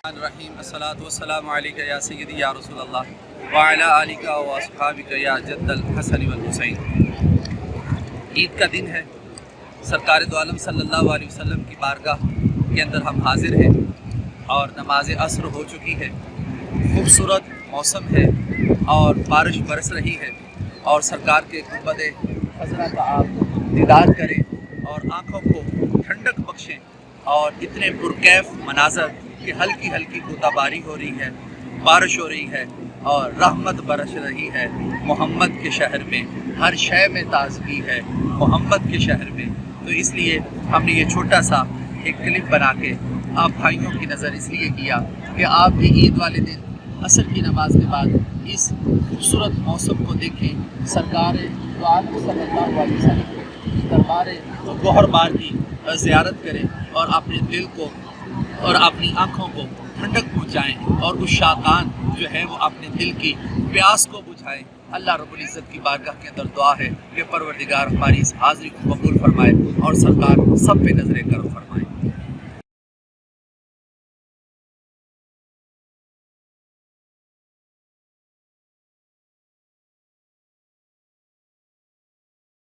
الرحیم الصلاۃ والسلام علیک یا سیدی یا رسول اللہ وعلی آلک و اصحابک یا جد الحسن والحسین۔ عید کا دن ہے، سرکار دو عالم صلی اللہ علیہ وسلم کی بارگاہ کے اندر ہم حاضر ہیں اور نماز عصر ہو چکی ہے۔ خوبصورت موسم ہے اور بارش برس رہی ہے اور سرکار کے گنبد خضرا کا آپ دیدار کریں اور آنکھوں کو ٹھنڈک بخشیں، اور اتنے پرکیف مناظر کہ ہلکی ہلکی بوندہ باری ہو رہی ہے، بارش ہو رہی ہے اور رحمت برس رہی ہے محمد کے شہر میں۔ ہر شے میں تازگی ہے محمد کے شہر میں۔ تو اس لیے ہم نے یہ چھوٹا سا ایک کلپ بنا کے آپ بھائیوں کی نظر اس لیے کیا کہ آپ بھی عید والے دن عصر کی نماز کے بعد اس خوبصورت موسم کو دیکھیں، سرکار دو عالم صلی اللہ علیہ وسلم کے دربار گوہر بار کی زیارت کریں اور اپنے دل کو اور اپنی آنکھوں کو ٹھنڈک پہنچائیں، اور اس شاقان جو ہے وہ اپنے دل کی پیاس کو بجھائیں۔ اللہ رب العزت کی بارگاہ کے اندر دعا ہے کہ پروردگار ہماری اس حاضری کو قبول فرمائے اور سرکار سب پہ نظر کرم فرمائے۔